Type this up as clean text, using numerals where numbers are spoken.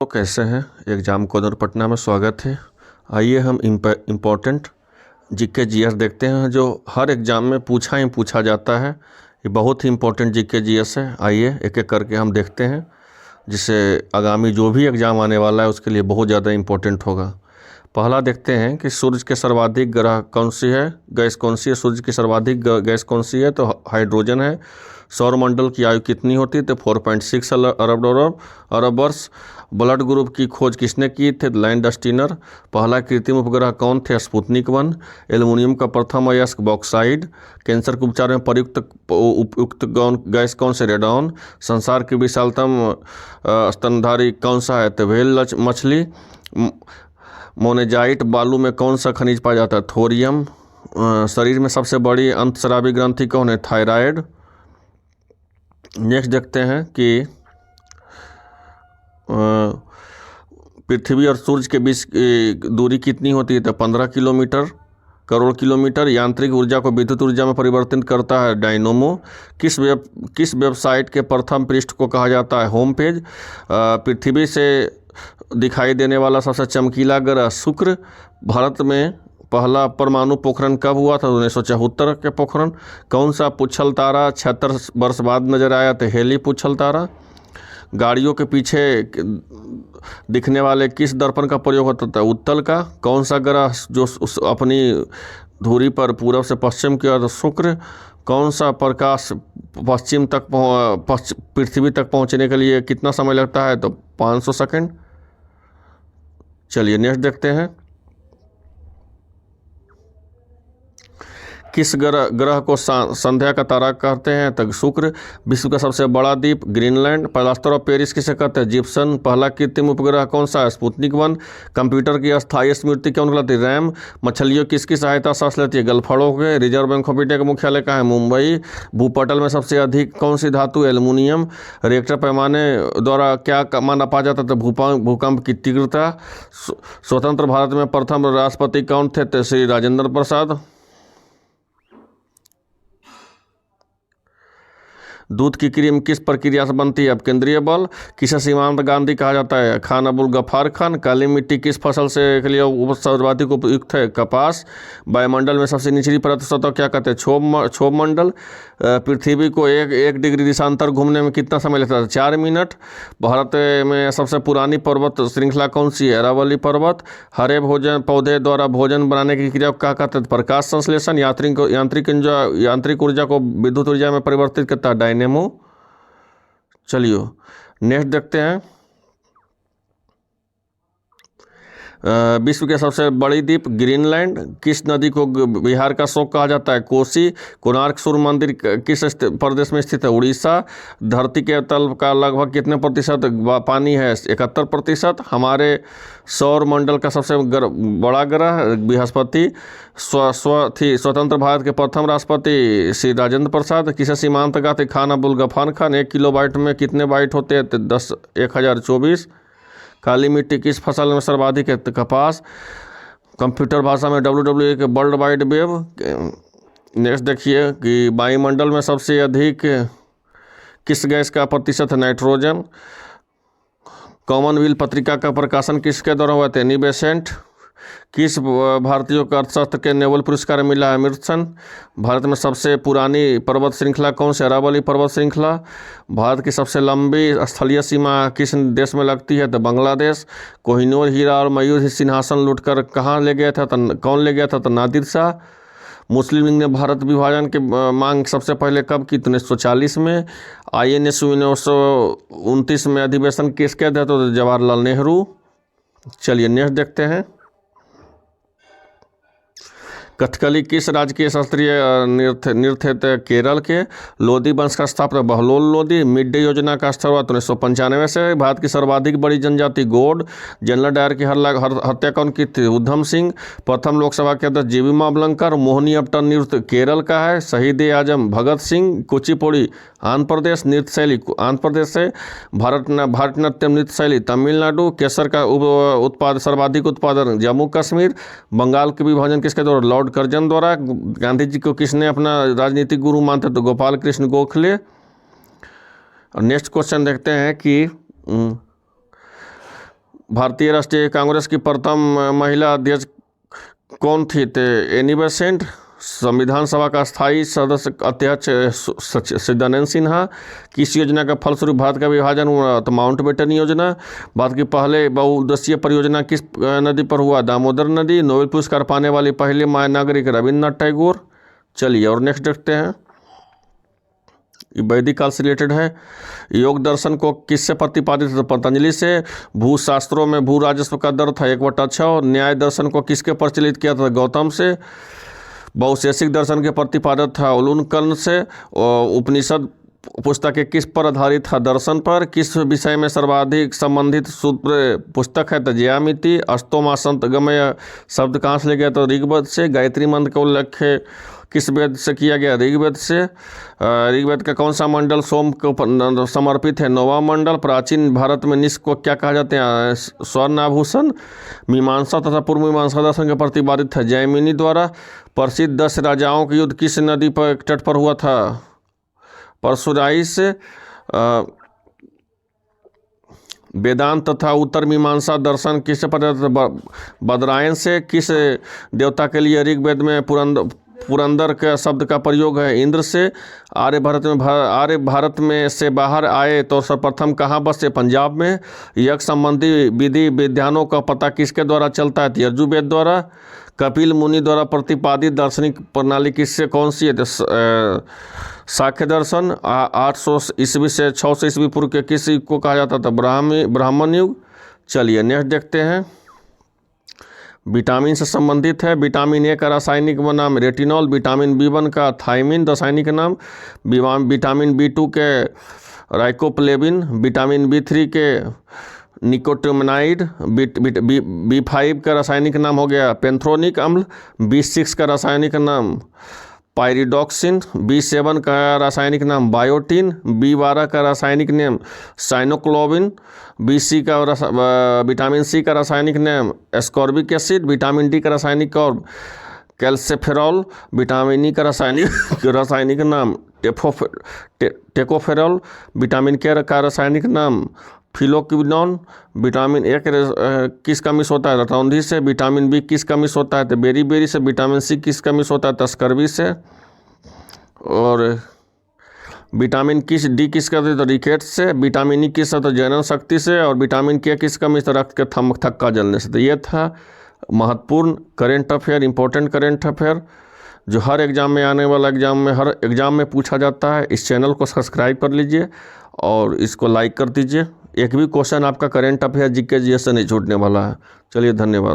तो कैसे हैं? एग्जाम कॉर्नर पटना में स्वागत है। आइए हम इम्पोर्टेंट जीके जीएस देखते हैं जो हर एग्ज़ाम में पूछा जाता है। ये बहुत ही इम्पोर्टेंट जीके जीएस है। आइए एक एक करके हम देखते हैं, जिससे आगामी जो भी एग्ज़ाम आने वाला है उसके लिए बहुत ज़्यादा इम्पोर्टेंट होगा। पहला देखते हैं कि सूर्य के सर्वाधिक ग्रह कौन सी है, गैस कौन सी है। सूर्य की सर्वाधिक गैस कौन सी है? तो हाइड्रोजन है। सौरमंडल की आयु कितनी होती है? तो 4.6 अरब वर्ष। ब्लड ग्रुप की खोज किसने की थी? लैंडस्टीनर। पहला कृत्रिम उपग्रह कौन थे? स्पुतनिक 1। एल्युमिनियम का प्रथम अयस्क बॉक्साइड। कैंसर के उपचार में प्रयुक्त उपयुक्त गैस कौन से? रेडॉन। संसार की विशालतम स्तनधारी कौन सा है? तो व्हेल मछली। मोनेजाइट बालू में कौन सा खनिज पाया जाता है? थोरियम। शरीर में सबसे बड़ी अंतस्रावी ग्रंथि कौन है? थायराइड। नेक्स्ट देखते हैं कि पृथ्वी और सूर्य के बीच दूरी कितनी होती है? तो 15 किलोमीटर करोड़ किलोमीटर। यांत्रिक ऊर्जा को विद्युत ऊर्जा में परिवर्तित करता है डायनोमो। किस वेबसाइट के प्रथम पृष्ठ को कहा जाता है? Home page. पृथ्वी से दिखाई देने वाला सबसे चमकीला ग्रह शुक्र। भारत में पहला परमाणु पोखरण कब हुआ था? 1974 के पोखरण। कौन सा पुच्छल तारा 76 वर्ष बाद नजर आया? तो हेली पुच्छल तारा। गाड़ियों के पीछे दिखने वाले किस दर्पण का प्रयोग होता था? उत्तल का। कौन सा ग्रह जो अपनी धुरी पर पूर्व से पश्चिम की ओर? शुक्र। कौन सा प्रकाश पश्चिम तक पृथ्वी तक पहुंचने के लिए कितना समय लगता है? तो 500 सेकंड। चलिए नेक्स्ट देखते हैं। किस ग्रह को संध्या का तारा कहते हैं? तो शुक्र। विश्व का सबसे बड़ा द्वीप ग्रीनलैंड। प्लास्टर ऑफ पेरिस किसे कहते हैं? जिप्सन। पहला कृत्रिम उपग्रह कौन सा है? स्पुतनिक 1। कंप्यूटर की अस्थायी स्मृति कौन कहलाती है? रैम। मछलियों किसकी सहायता सांस लेती है? गलफड़ों के। रिजर्व बैंक ऑफ इंडिया का मुख्यालय कहाँ है? मुंबई। भूपटल में सबसे अधिक कौन सी धातु? एल्युमिनियम। रिएक्टर पैमाने द्वारा क्या माना पाया जाता था? भूकंप की तीव्रता। स्वतंत्र भारत में प्रथम राष्ट्रपति कौन थे? तो श्री राजेंद्र प्रसाद। दूध की क्रीम किस प्रक्रिया से बनती है? अब केंद्रीय बल। किसे सीमांत गांधी कहा जाता है? खान अबुल गफ्फार खान। काली मिट्टी किस फसल से के लिए सर्वाधिक उपयुक्त है? कपास। वायुमंडल में सबसे निचली परत सतह क्या कहते हैं? क्षोभ मंडल। पृथ्वी को एक डिग्री देशांतर घूमने में कितना समय लगता है? 4 मिनट। भारत में सबसे पुरानी पर्वत श्रृंखला कौन सी है? अरावली पर्वत। हरे पौधे द्वारा भोजन बनाने की क्रिया को क्या कहते हैं? प्रकाश संश्लेषण। यांत्रिक ऊर्जा को विद्युत ऊर्जा में परिवर्तित करता है डायनेमो। चलिए नेक्स्ट देखते हैं। विश्व के सबसे बड़ी द्वीप ग्रीनलैंड। किस नदी को बिहार का शोक कहा जाता है? कोसी। कोणार्क सूर्य मंदिर किस प्रदेश में स्थित है? उड़ीसा। धरती के तल का लगभग कितने प्रतिशत पानी है? 71%। हमारे सौर मंडल का सबसे बड़ा ग्रह बृहस्पति। स्वतंत्र भारत के प्रथम राष्ट्रपति श्री राजेंद्र प्रसाद। किसे सीमांत गाते? खान अब्दुल गफ्फार खान। 1 किलोबाइट में कितने बाइट होते हैं? 1024। काली मिट्टी किस फसल में सर्वाधिक है? कपास। कंप्यूटर भाषा में WWE के वर्ल्ड वाइड वेब। नेक्स्ट देखिए कि वायुमंडल में सबसे अधिक किस गैस का प्रतिशत है? नाइट्रोजन। कॉमनवेल्थ पत्रिका का प्रकाशन किसके द्वारा हुआ था? Annie Besant. किस भारतीय को अर्थशास्त्र के नोबेल पुरस्कार मिला है? अमर्त्य। भारत में सबसे पुरानी पर्वत श्रृंखला कौन सी? अरावली पर्वत श्रृंखला। भारत की सबसे लंबी स्थलीय सीमा किस देश में लगती है? तो बांग्लादेश। कोहिनूर हीरा और मयूर सिंहासन लूटकर कहाँ ले गया था? तो कौन ले गया था? तो नादिर शाह। मुस्लिम लीग ने भारत विभाजन की मांग सबसे पहले कब की? 1940 में। INS 1929 में अधिवेशन किसके थे? तो जवाहरलाल नेहरू। चलिए नेक्स्ट देखते हैं। कथकली किस राज्य के शास्त्रीय नृत्य थे? केरल के। लोधी वंश का स्थापना बहलोल लोधी। मिड डे योजना का शुरुआत 1995 से। भारत की सर्वाधिक बड़ी जनजाति गौड़। जनरल डायर की हत्या कौन की थी? उधम सिंह। प्रथम लोकसभा के अध्यक्ष जीवी मावलंकर। मोहिनीअट्टम नृत्य केरल का है। शहीद ए आजम भगत सिंह। कुचिपुड़ी आंध्र प्रदेश। नृत्य शैली आंध्र प्रदेश से। भारतनाट्यम नृत्य शैली तमिलनाडु। केसर का सर्वाधिक उत्पादन जम्मू कश्मीर। बंगाल के विभाजन किसके द्वारा? लॉर्ड कर्जन द्वारा। गांधी जी को किसने अपना राजनीतिक गुरु मानते? तो गोपाल कृष्ण गोखले। नेक्स्ट क्वेश्चन देखते हैं कि भारतीय राष्ट्रीय कांग्रेस की प्रथम महिला अध्यक्ष कौन थी? तो एनी बेसेंट। संविधान सभा का स्थायी सदस्य अध्यक्ष सच्चिदानंद सिन्हा। किस योजना का फलस्वरूप भारत का विभाजन हुआ? तो माउंटबेटन योजना। भारत की पहले बहुउद्देशीय परियोजना किस नदी पर हुआ? दामोदर नदी। नोबेल पुरस्कार पाने वाली पहली माय नागरिक रविन्द्रनाथ टैगोर। चलिए और नेक्स्ट देखते हैं, वैदिक काल से रिलेटेड है। योग दर्शन को किससे प्रतिपादित था? पतंजलि से। भूशास्त्रों में भू राजस्व का दर था 1/6। न्याय दर्शन को किसके प्रचलित किया था? गौतम से। बहुशेषिक दर्शन के प्रतिपादक था उलूनकर्ण से। उपनिषद पुस्तक के किस पर आधारित था? दर्शन पर। किस विषय में सर्वाधिक संबंधित सूत्र पुस्तक है? तो ज्यामिति। अस्तोमा संतगमय शब्द कहाँ से ले गया? तो ऋग्वेद से। गायत्री मंत्र का उल्लेख किस वेद से किया गया? ऋग्वेद से। ऋग्वेद का कौन सा मंडल सोम को समर्पित है? 9वां मंडल। प्राचीन भारत में निष्क को क्या कहा जाते हैं? स्वर्ण आभूषण। मीमांसा तथा पूर्व मीमांसा दर्शन के प्रतिपादित है जैमिनी द्वारा। प्रसिद्ध 10 राजाओं का युद्ध किस नदी पर तट पर हुआ था? परशुराई से। वेदांत तथा उत्तर मीमांसा दर्शन किससे पता? बदरायन से। किस देवता के लिए ऋग्वेद में पुरंदर का शब्द का प्रयोग है? इंद्र से। आर्य भारत में से बाहर आए तो सर्वप्रथम कहाँ बसे? पंजाब में। यज्ञ संबंधी विधि विधानों का पता किसके द्वारा चलता है? यजुर्वेद द्वारा। कपिल मुनि द्वारा प्रतिपादित दार्शनिक प्रणाली किससे कौन सी है? तो सांख्य दर्शन। 800 ईस्वी से 600 ईस्वी पूर्व के किस युग को कहा जाता था? ब्राह्मण युग। चलिए नेक्स्ट देखते हैं, विटामिन से संबंधित है। विटामिन ए का रासायनिक नाम रेटिनॉल। विटामिन B1 का थायमिन रासायनिक नाम। विटामिन B2 के राइकोप्लेविन। विटामिन B3 के निकोटिनाइड। B5 का रासायनिक नाम हो गया पेंथ्रोनिक अम्ल। B6 का रासायनिक नाम पायरिडॉक्सिन। B7 का रासायनिक नाम बायोटिन। B12 का रासायनिक नाम साइनोक्लोबिन। विटामिन सी का रासायनिक नाम एस्कॉर्बिक एसिड। विटामिन डी का रासायनिक और कैल्सिफेरॉल। विटामिन ई का रासायनिक नाम टेकोफेरॉल। विटामिन के का रासायनिक नाम फिलोक्विनोन। विटामिन ए किस का मिस होता है? रतौंधी से। विटामिन बी किस का मिस होता है? तो बेरी से। विटामिन सी किस का मिस होता है? तस्करवी से। और विटामिन डी किस का? तो रिकेट से। विटामिन ई किस? तो जनन शक्ति से। और विटामिन के किस का मिस? रक्त के थक्का जलने से। तो ये था महत्वपूर्ण current affair, important current affair जो हर एग्जाम में आने वाला हर एग्जाम में पूछा जाता है। इस चैनल को सब्सक्राइब कर लीजिए और इसको लाइक कर दीजिए। एक भी क्वेश्चन आपका करेंट अफेयर GK GS से नहीं छूटने वाला है। चलिए धन्यवाद।